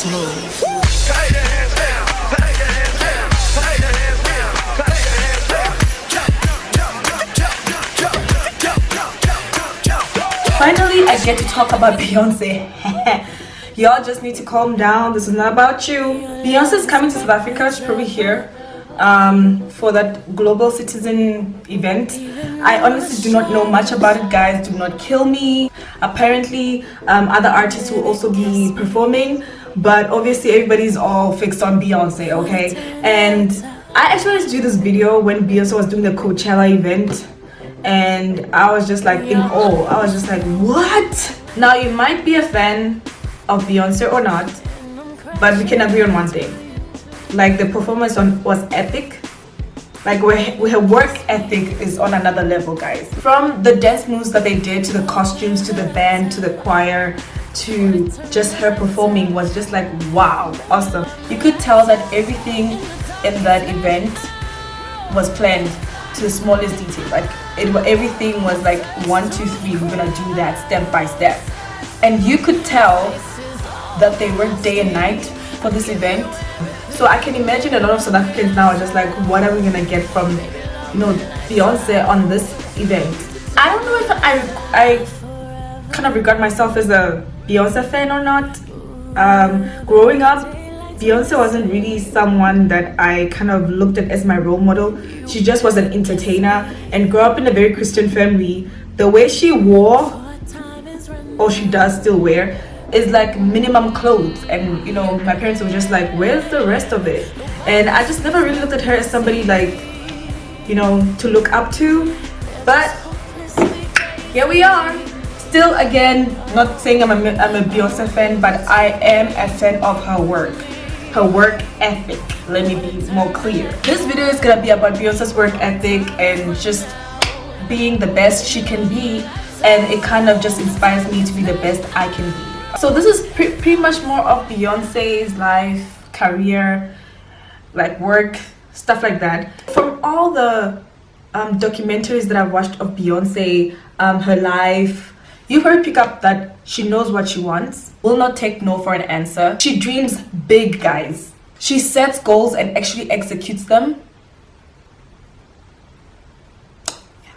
this move. Finally, I get to talk about Beyonce. Y'all just need to calm down. This is not about you. Beyonce is coming to South Africa. She's probably here for that global citizen event. I honestly do not know much about it, guys. Do not kill me. Apparently, other artists will also be performing, but obviously everybody's all fixed on Beyonce, okay? And I actually wanted to do this video when Beyonce was doing the Coachella event, and I was just like in awe. I was just like, what? Now, you might be a fan of Beyonce or not, but we can agree on one thing. Like, the performance was epic. Like, her work ethic is on another level, guys. From the dance moves that they did, to the costumes, to the band, to the choir, to just her performing was just like, wow, awesome. You could tell that everything in that event was planned to the smallest detail. Like, everything was like 1, 2, 3, we're gonna do that step by step. And you could tell that they worked day and night for this event. So I can imagine a lot of South Africans now are just like, what are we gonna get from, you know, Beyonce on this event? I don't know if I kind of regard myself as a Beyonce fan or not. Growing up, Beyonce wasn't really someone that I kind of looked at as my role model. She just was an entertainer and grew up in a very Christian family. The way she wore, or she does still wear, is like minimum clothes, and you know, my parents were just like, where's the rest of it? And I just never really looked at her as somebody like, you know, to look up to. But here we are. Still, again, not saying I'm a Beyonce fan, but I am a fan of her work ethic. Let me be more clear. This video is gonna be about Beyonce's work ethic and just being the best she can be, and it kind of just inspires me to be the best I can be. So this is pretty much more of Beyonce's life, career, like work, stuff like that. From all the documentaries that I've watched of Beyonce, her life, you've heard pick up that she knows what she wants, will not take no for an answer. She dreams big, guys. She sets goals and actually executes them.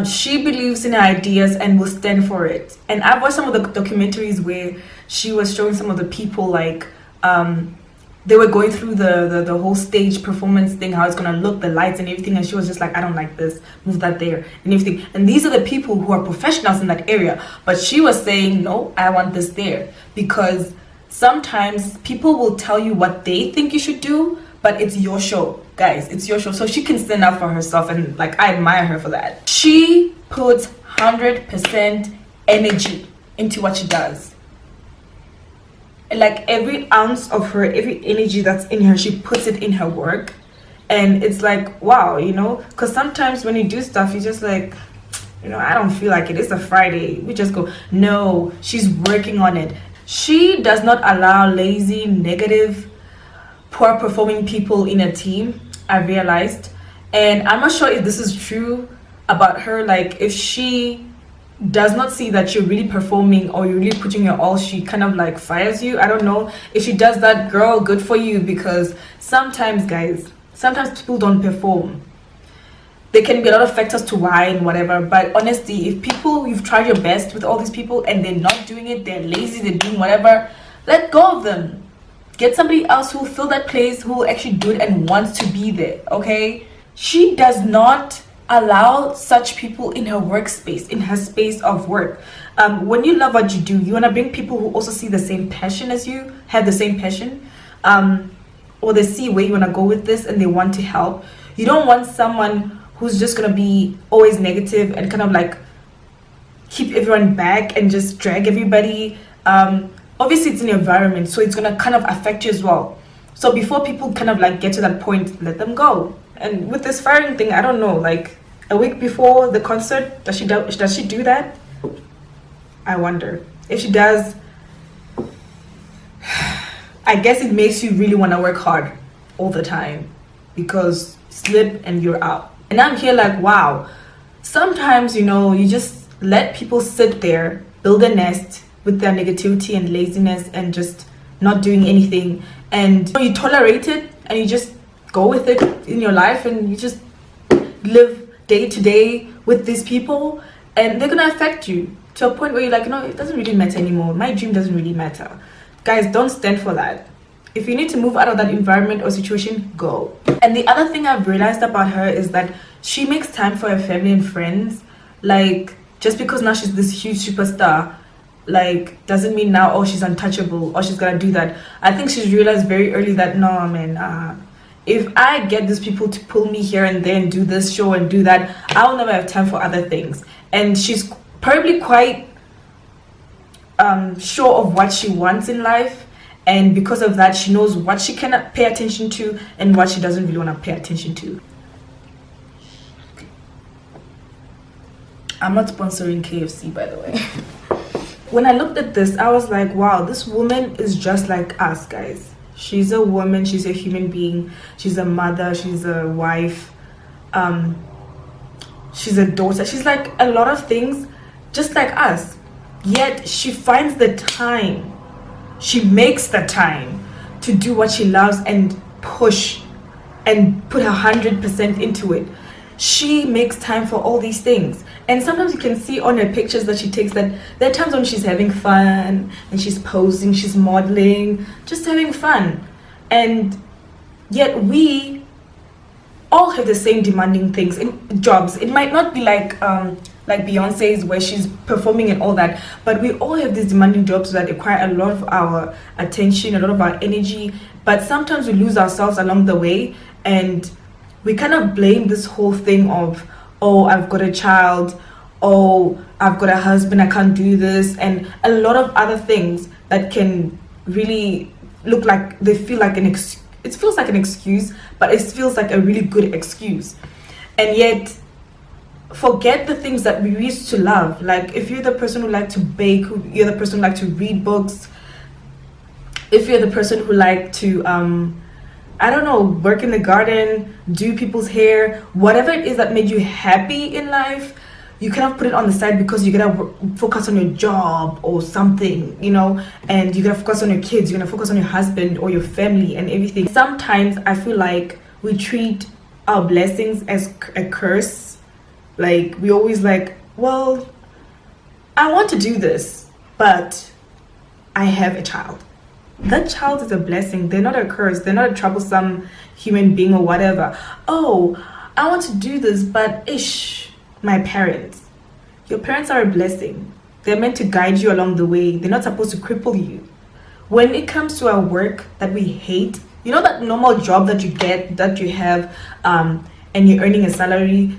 She believes in her ideas and will stand for it. And I've watched some of the documentaries where she was showing some of the people, like they were going through the whole stage performance thing, how it's gonna look, the lights and everything, and she was just like, I don't like this, move that there and everything. And these are the people who are professionals in that area, but she was saying, no, I want this there. Because sometimes people will tell you what they think you should do, but it's your show, guys. It's your show. So she can stand up for herself, and like, I admire her for that. She puts 100% energy into what she does. Like, every ounce of her, every energy that's in her, she puts it in her work. And it's like, wow, you know, because sometimes when you do stuff, you just like, you know, I don't feel like it, it's a Friday, we just go. No, she's working on it. She does not allow lazy, negative, poor performing people in a team, I realized. And I'm not sure if this is true about her. Like, if she does not see that you're really performing or you're really putting your all, she kind of like fires you. I don't know if she does that. Girl, good for you. Because sometimes, guys, sometimes people don't perform. There can be a lot of factors to why and whatever, but honestly, if people, you've tried your best with all these people and they're not doing it, they're lazy, they're doing whatever, let go of them. Get somebody else who will fill that place, who will actually do it and wants to be there, okay? She does not allow such people in her workspace, in her space of work. When you love what you do, you want to bring people who also see the same passion as you, have the same passion, or they see where you want to go with this and they want to help. You don't want someone who's just going to be always negative and kind of like keep everyone back and just drag everybody. Obviously, it's an environment, so it's going to kind of affect you as well. So before people kind of like get to that point, let them go. And with this firing thing, I don't know, like a week before the concert, does she do that? I wonder. If she does, I guess it makes you really want to work hard all the time, because slip and you're out. And I'm here like, wow, sometimes, you know, you just let people sit there, build a nest with their negativity and laziness and just not doing anything, and you tolerate it and you just go with it in your life, and you just live day to day with these people, and they're gonna affect you to a point where you're like, it doesn't really matter anymore. My dream doesn't really matter. Guys, don't stand for that. If you need to move out of that environment or situation, go. And the other thing I've realized about her is that she makes time for her family and friends. Like, just because now she's this huge superstar, like, doesn't mean now, oh, she's untouchable or she's gonna do that. I think she's realized very early that, no, man, if I get these people to pull me here and there and do this show and do that, I'll never have time for other things. And she's probably quite sure of what she wants in life, and because of that, she knows what she cannot pay attention to and what she doesn't really want to pay attention to. I'm not sponsoring KFC, by the way. When I looked at this, I was like, wow, this woman is just like us, guys. She's a woman, she's a human being, she's a mother, she's a wife, she's a daughter, she's like a lot of things just like us. Yet she finds the time, she makes the time to do what she loves and push and put 100% into it. She makes time for all these things, and sometimes you can see on her pictures that she takes that there are times when she's having fun and she's posing, she's modeling, just having fun. And yet we all have the same demanding things in jobs. It might not be like Beyonce's, where she's performing and all that, but we all have these demanding jobs that require a lot of our attention, a lot of our energy, but sometimes we lose ourselves along the way, and we kind of blame this whole thing of, oh, I've got a child, oh, I've got a husband, I can't do this, and a lot of other things that can really look like they feel like it feels like an excuse, but it feels like a really good excuse. And yet forget the things that we used to love. Like, if you're the person who like to bake, you're the person who like to read books, if you're the person who like to I don't know, work in the garden, do people's hair, whatever it is that made you happy in life, you cannot put it on the side because you gotta focus on your job or something, and you gotta focus on your kids, you're gonna focus on your husband or your family and everything. Sometimes I feel like we treat our blessings as a curse. Like, we always like, well, I want to do this, but I have a child. That child is a blessing. They're not a curse. They're not a troublesome human being or whatever. Oh, I want to do this, but my parents. Your parents are a blessing. They're meant to guide you along the way. They're not supposed to cripple you. When it comes to our work that we hate, that normal job that you get, that you have, and you're earning a salary,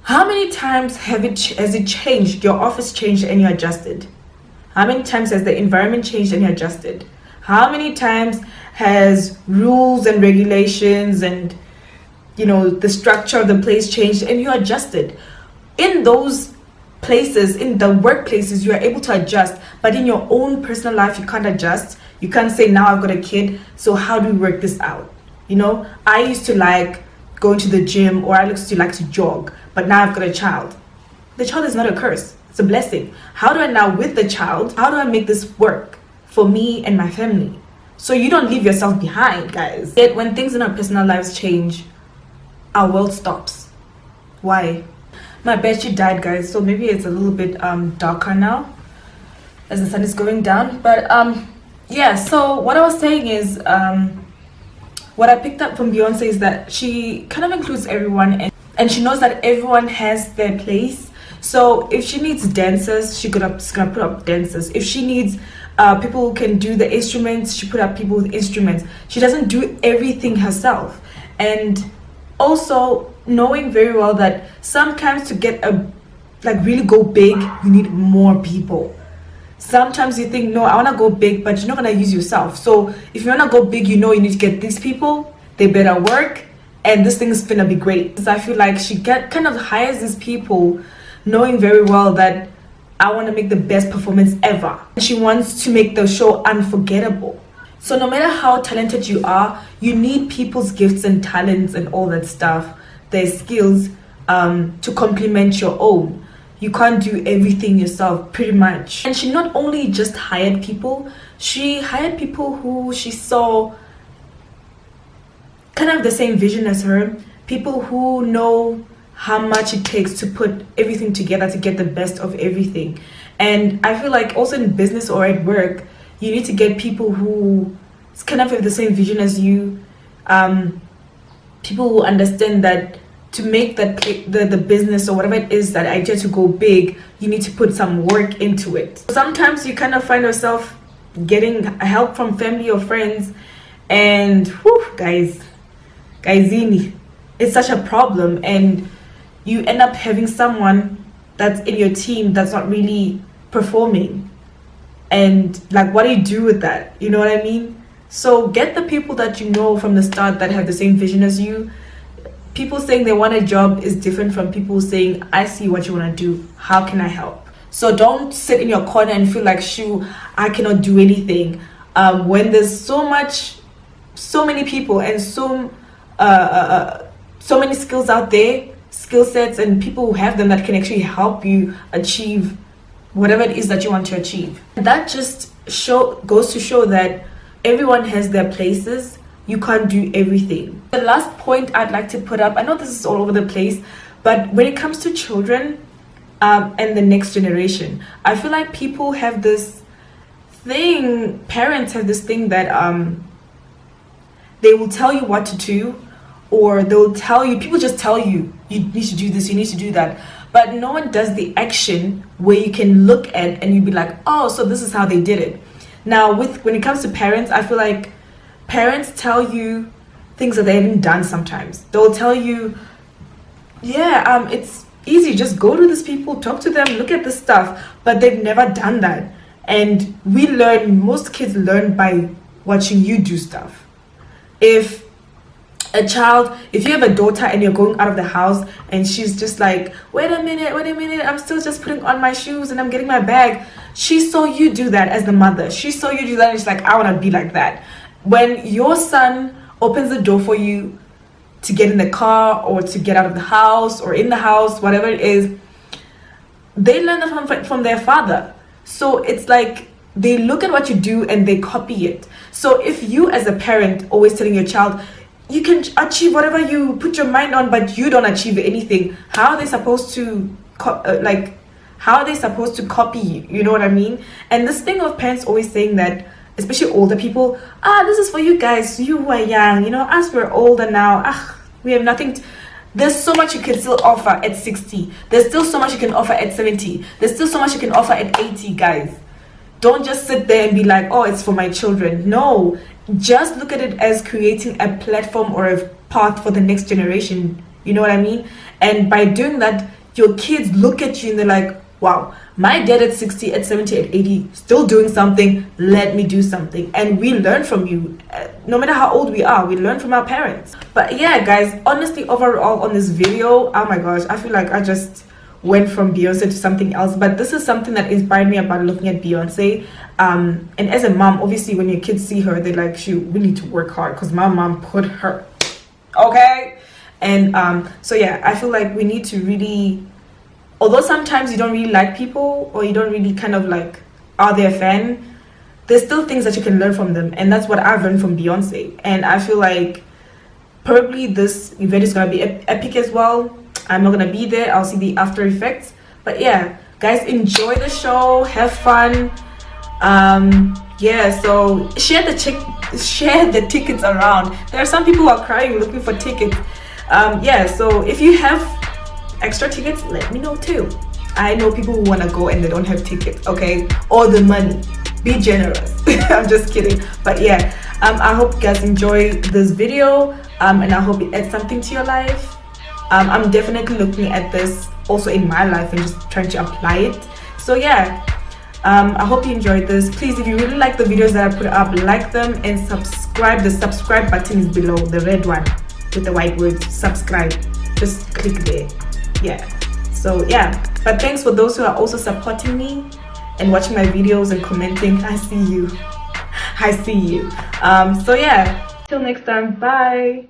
how many times has it changed? Your office changed and you adjusted? How many times has the environment changed and you adjusted? How many times has rules and regulations and the structure of the place changed and you adjusted? In those places, in the workplaces, you are able to adjust, but in your own personal life, you can't adjust. You can't say, now I've got a kid, so how do we work this out? I used to like going to the gym, or I used to like to jog, but now I've got a child. The child is not a curse. It's a blessing. How do I now, with the child, how do I make this work for me and my family? So you don't leave yourself behind, guys. Yet when things in our personal lives change, our world stops. Why? My bedsheet died, guys, so maybe it's a little bit darker now as the sun is going down. But yeah, so what I was saying is, what I picked up from Beyonce is that she kind of includes everyone, and she knows that everyone has their place. So if she needs dancers, she's gonna put up dancers. If she needs people who can do the instruments, she put up people with instruments. She doesn't do everything herself. And also knowing very well that sometimes to get really go big, you need more people. Sometimes you think, no, I want to go big, but you're not going to use yourself. So if you want to go big, you need to get these people, they better work, and this thing is going to be great. So I feel like she kind of hires these people knowing very well that I want to make the best performance ever. She wants to make the show unforgettable. So no matter how talented you are, you need people's gifts and talents and all that stuff, their skills, to complement your own. you can't do everything yourself, pretty much. And she not only just hired people, she hired people who she saw kind of the same vision as her, people who know how much it takes to put everything together to get the best of everything. And I feel like also in business or at work, you need to get people who kind of have the same vision as you, people who understand that to make that the business or whatever it is, that idea to go big, you need to put some work into it. Sometimes you kind of find yourself getting help from family or friends, and whew, guysini, it's such a problem, and you end up having someone that's in your team that's not really performing. And like, what do you do with that? You know what I mean? So get the people that you know from the start that have the same vision as you. People saying they want a job is different from people saying, I see what you want to do, how can I help? So don't sit in your corner and feel like, shoo, I cannot do anything, when there's so many people and so many skills out there, skill sets, and people who have them that can actually help you achieve whatever it is that you want to achieve. That just goes to show that everyone has their places. You can't do everything. The last point I'd like to put up, I know this is all over the place, but when it comes to children and the next generation, I feel like people have this thing, parents have this thing that they will tell you what to do, or they'll tell you, people just tell you, you need to do this, you need to do that, but no one does the action where you can look at and you'd be like, oh, so this is how they did it. Now when it comes to parents, I feel like parents tell you things that they haven't done sometimes. They'll tell you, yeah, it's easy, just go to these people, talk to them, look at this stuff, but they've never done that. And most kids learn by watching you do stuff. If you have a daughter and you're going out of the house and she's just like, wait a minute, I'm still just putting on my shoes and I'm getting my bag. She saw you do that as the mother. She saw you do that and she's like, I want to be like that. When your son opens the door for you to get in the car or to get out of the house or in the house, whatever it is, they learn that from their father. So it's like they look at what you do and they copy it. So if you as a parent always telling your child, you can achieve whatever you put your mind on, but you don't achieve anything, how are they supposed to copy you? You know what I mean? And this thing of parents always saying that, especially older people, this is for you guys, you who are young, you know, us we're older now, we have nothing there's so much you can still offer at 60, there's still so much you can offer at 70, there's still so much you can offer at 80, guys. Don't just sit there and be like, oh, it's for my children. No, just look at it as creating a platform or a path for the next generation. You know what I mean? And by doing that, your kids look at you and they're like, wow, my dad at 60, at 70, at 80, still doing something, let me do something. And we learn from you. No matter how old we are, we learn from our parents. But yeah, guys, honestly, overall on this video, oh my gosh, I feel like I just went from Beyonce to something else. But this is something that inspired me about looking at Beyonce. And as a mom, obviously, when your kids see her, they're like, shoot, we need to work hard because my mom put her, okay? And so yeah, I feel like we need to really, although sometimes you don't really like people or you don't really kind of like are their fan, there's still things that you can learn from them. And that's what I've learned from Beyonce. And I feel like probably this event is going to be epic as well. I'm not going to be there. I'll see the after effects. But yeah, guys, enjoy the show. Have fun. Yeah, so share the tickets around. There are some people who are crying looking for tickets. Yeah, so if you have extra tickets, let me know too. I know people who want to go and they don't have tickets, okay, or the money. Be generous. I'm just kidding. But yeah, I hope you guys enjoy this video, and I hope it adds something to your life. I'm definitely looking at this also in my life and just trying to apply it. So yeah, I hope you enjoyed this. Please, if you really like the videos that I put up, like them and subscribe. The subscribe button is below, the red one with the white words subscribe. Just click there. Yeah, so yeah, but thanks for those who are also supporting me and watching my videos and commenting. I see you. So yeah, till next time, bye.